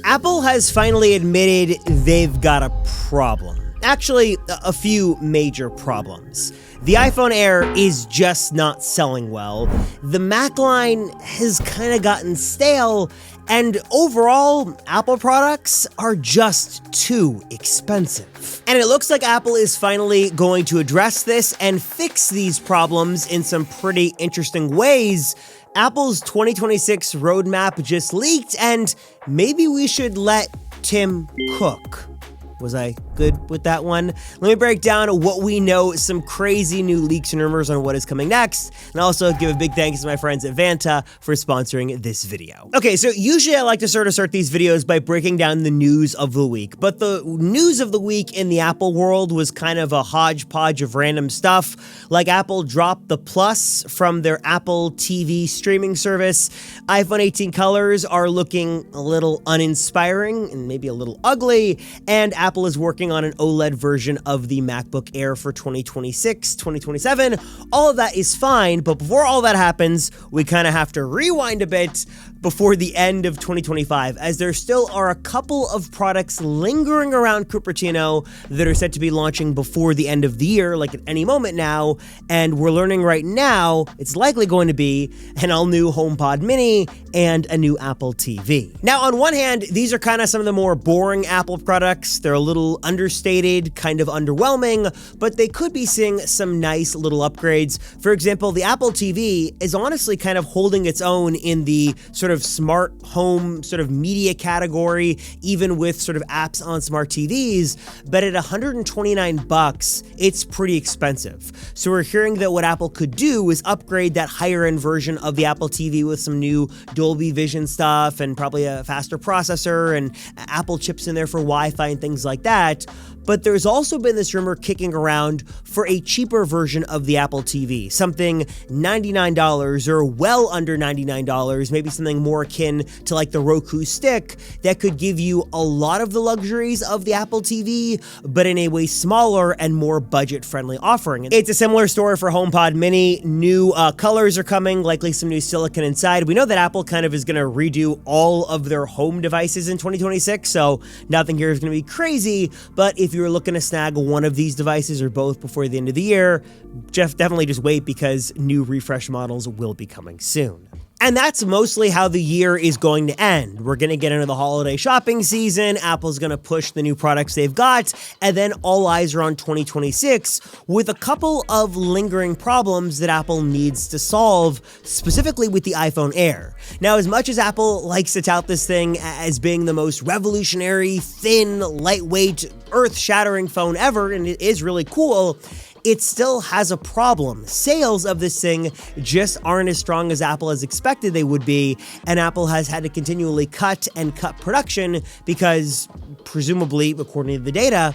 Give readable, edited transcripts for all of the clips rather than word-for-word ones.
Apple has finally admitted they've got a problem. Actually, a few major problems. The iPhone Air is just not selling well. The Mac line has kind of gotten stale, and overall, Apple products are just too expensive. And it looks like Apple is finally going to address this and fix these problems in some pretty interesting ways. Apple's 2026 roadmap just leaked, and maybe we should let Tim cook. Was I good with that one? Let me break down what we know, some crazy new leaks and rumors on what is coming next, and also give a big thanks to my friends at Vanta for sponsoring this video. Okay, so usually I like to start these videos by breaking down the news of the week, but the news of the week in the Apple world was kind of a hodgepodge of random stuff, like Apple dropped the Plus from their Apple TV streaming service, iPhone 18 colors are looking a little uninspiring and maybe a little ugly, and Apple is working on an OLED version of the MacBook Air for 2026, 2027. All of that is fine, but before all that happens, we kind of have to rewind a bit before the end of 2025, as there still are a couple of products lingering around Cupertino that are set to be launching before the end of the year, like at any moment now, and we're learning right now it's likely going to be an all-new HomePod Mini and a new Apple TV. Now, on one hand, these are kind of some of the more boring Apple products. They're a little understated, kind of underwhelming, but they could be seeing some nice little upgrades. For example, the Apple TV is honestly kind of holding its own in the sort of smart home sort of media category, even with sort of apps on smart TVs, but at $129, it's pretty expensive. So we're hearing that what Apple could do is upgrade that higher end version of the Apple TV with some new Dolby Vision stuff and probably a faster processor and Apple chips in there for Wi-Fi and things like that. But there's also been this rumor kicking around for a cheaper version of the Apple TV, something $99 or well under $99, maybe something more akin to like the Roku stick that could give you a lot of the luxuries of the Apple TV, but in a way smaller and more budget-friendly offering. It's a similar story for HomePod Mini. New colors are coming, likely some new silicon inside. We know that Apple kind of is going to redo all of their home devices in 2026, so nothing here is going to be crazy, but if you're looking to snag one of these devices or both before the end of the year, definitely just wait because new refresh models will be coming soon. And that's mostly how the year is going to end. We're going to get into the holiday shopping season, Apple's going to push the new products they've got, and then all eyes are on 2026 with a couple of lingering problems that Apple needs to solve, specifically with the iPhone Air. Now, as much as Apple likes to tout this thing as being the most revolutionary, thin, lightweight, earth-shattering phone ever, and it is really cool, it still has a problem. Sales of this thing just aren't as strong as Apple has expected they would be, and Apple has had to continually cut production because, presumably, according to the data,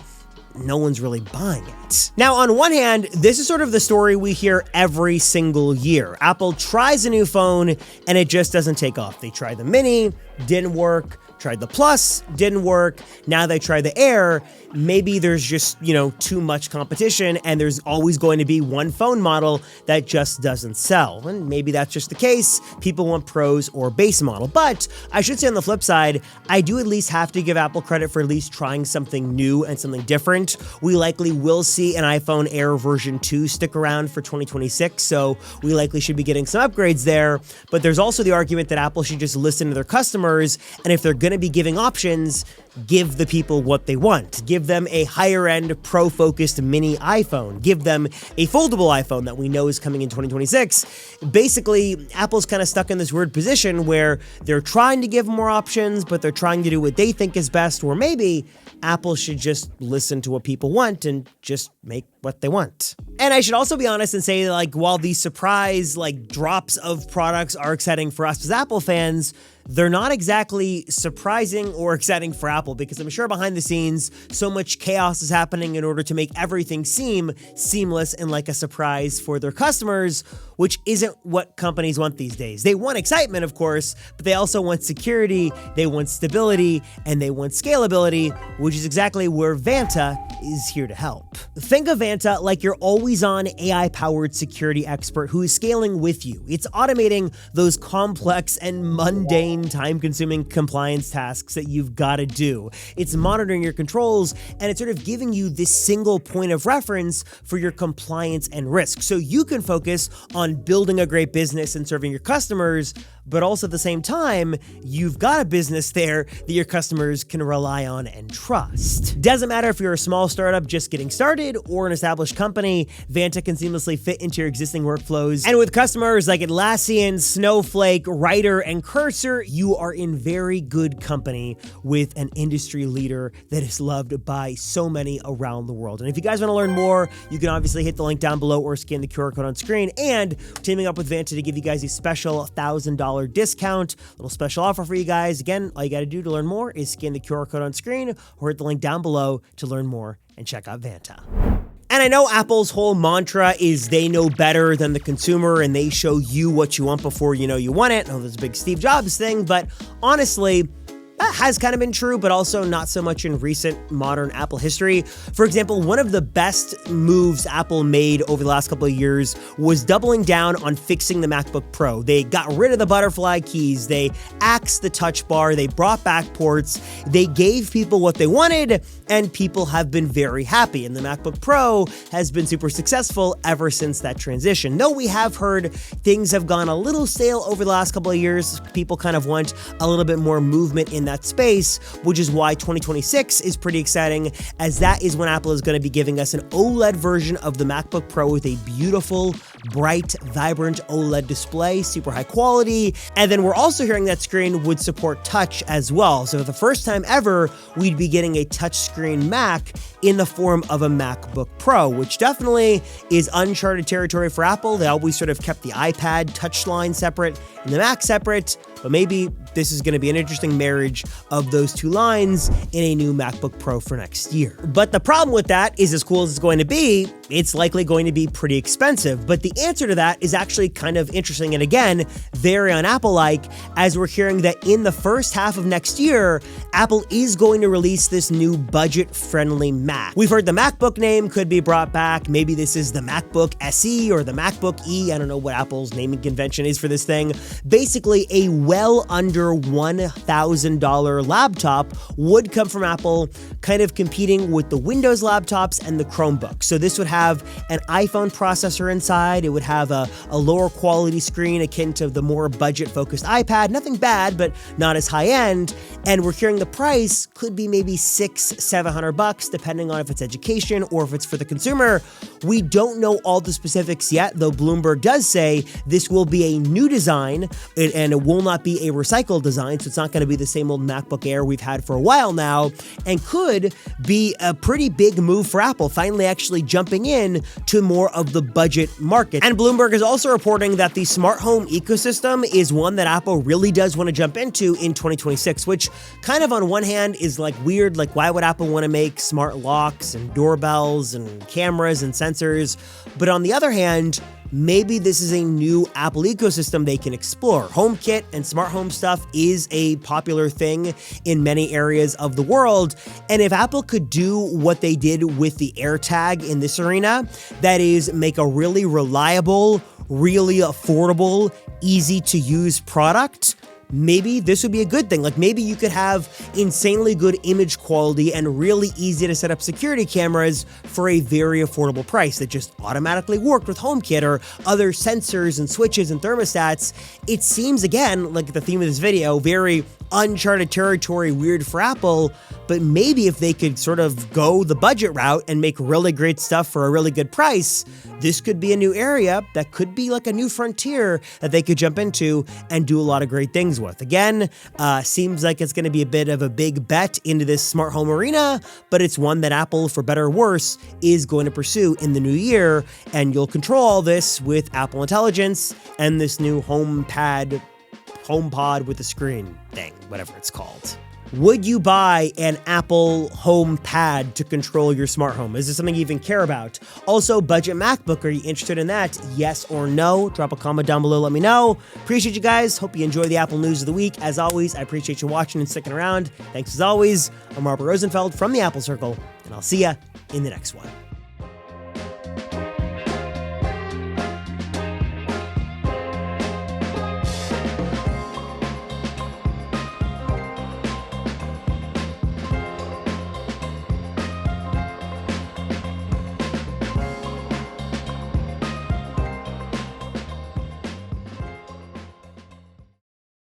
no one's really buying it. Now, on one hand, this is sort of the story we hear every single year. Apple tries a new phone, and it just doesn't take off. They tried the Mini, didn't work. Tried the Plus, didn't work. Now they try the Air. Maybe there's just, too much competition and there's always going to be one phone model that just doesn't sell. And maybe that's just the case. People want Pros or base model. But I should say on the flip side, I do at least have to give Apple credit for at least trying something new and something different. We likely will see an iPhone Air version 2 stick around for 2026, so we likely should be getting some upgrades there. But there's also the argument that Apple should just listen to their customers, and if they're going to be giving options, give the people what they want. Give them a higher-end, pro-focused mini iPhone. Give them a foldable iPhone that we know is coming in 2026. Basically, Apple's kind of stuck in this weird position where they're trying to give more options, but they're trying to do what they think is best, or maybe Apple should just listen to what people want and just make what they want. And I should also be honest and say, while these surprise, drops of products are exciting for us as Apple fans, they're not exactly surprising or exciting for Apple Apple, because I'm sure behind the scenes, so much chaos is happening in order to make everything seem seamless and like a surprise for their customers, which isn't what companies want these days. They want excitement, of course, but they also want security, they want stability, and they want scalability, which is exactly where Vanta is here to help. Think of Vanta like your always-on AI-powered security expert who is scaling with you. It's automating those complex and mundane, time-consuming compliance tasks that you've got to do. It's monitoring your controls, and it's sort of giving you this single point of reference for your compliance and risk, so you can focus on building a great business and serving your customers, but also at the same time, you've got a business there that your customers can rely on and trust. Doesn't matter if you're a small startup just getting started or an established company, Vanta can seamlessly fit into your existing workflows. And with customers like Atlassian, Snowflake, Writer, and Cursor, you are in very good company with an industry leader that is loved by so many around the world. And if you guys want to learn more, you can obviously hit the link down below or scan the QR code on screen. And teaming up with Vanta to give you guys a special $1,000 discount, little special offer for you guys. Again, all you got to do to learn more is scan the QR code on screen or hit the link down below to learn more and check out Vanta. And I know Apple's whole mantra is they know better than the consumer and they show you what you want before you know you want it. I know there's a big Steve Jobs thing, but honestly, that has kind of been true, but also not so much in recent modern Apple history. For example, one of the best moves Apple made over the last couple of years was doubling down on fixing the MacBook Pro. They got rid of the butterfly keys, they axed the touch bar, they brought back ports, they gave people what they wanted, and people have been very happy. And the MacBook Pro has been super successful ever since that transition. Though we have heard things have gone a little stale over the last couple of years, people kind of want a little bit more movement in that space, which is why 2026 is pretty exciting, as that is when Apple is going to be giving us an OLED version of the MacBook Pro with a beautiful, bright, vibrant OLED display, super high quality. And then we're also hearing that screen would support touch as well. So for the first time ever, we'd be getting a touchscreen Mac in the form of a MacBook Pro, which definitely is uncharted territory for Apple. They always sort of kept the iPad touch line separate and the Mac separate, but maybe this is going to be an interesting marriage of those two lines in a new MacBook Pro for next year. But the problem with that is, as cool as it's going to be, it's likely going to be pretty expensive. But the answer to that is actually kind of interesting, and again, very un-Apple-like, as we're hearing that in the first half of next year, Apple is going to release this new budget-friendly Mac. We've heard the MacBook name could be brought back. Maybe this is the MacBook SE or the MacBook E. I don't know what Apple's naming convention is for this thing. Basically, a well under $1,000 laptop would come from Apple, kind of competing with the Windows laptops and the Chromebook. So this would have an iPhone processor inside. It would have a lower quality screen akin to the more budget-focused iPad. Nothing bad, but not as high-end. And we're hearing the price could be maybe $600-700, depending on if it's education or if it's for the consumer. We don't know all the specifics yet, though Bloomberg does say this will be a new design, and it will not be a recycled design, so it's not going to be the same old MacBook Air we've had for a while now, and could be a pretty big move for Apple, finally actually jumping in to more of the budget market. And Bloomberg is also reporting that the smart home ecosystem is one that Apple really does want to jump into in 2026, which kind of on one hand is like weird, like why would Apple want to make smart locks and doorbells and cameras and sensors? But on the other hand, maybe this is a new Apple ecosystem they can explore. HomeKit and smart home stuff is a popular thing in many areas of the world. And if Apple could do what they did with the AirTag in this arena, that is make a really reliable, really affordable, easy to use product, maybe this would be a good thing. Like maybe you could have insanely good image quality and really easy to set up security cameras for a very affordable price that just automatically worked with HomeKit or other sensors and switches and thermostats. It seems, again, like the theme of this video, very uncharted territory, weird for Apple, but maybe if they could sort of go the budget route and make really great stuff for a really good price, this could be a new area that could be like a new frontier that they could jump into and do a lot of great things with. Again, seems like it's going to be a bit of a big bet into this smart home arena, but it's one that Apple, for better or worse, is going to pursue in the new year, and you'll control all this with Apple Intelligence and this new HomePod with a screen thing, whatever it's called. Would you buy an Apple HomePad to control your smart home? Is this something you even care about? Also, budget MacBook, are you interested in that? Yes or no? Drop a comment down below, let me know. Appreciate you guys. Hope you enjoy the Apple news of the week. As always, I appreciate you watching and sticking around. Thanks as always. I'm Robert Rosenfeld from the Apple Circle, and I'll see ya in the next one.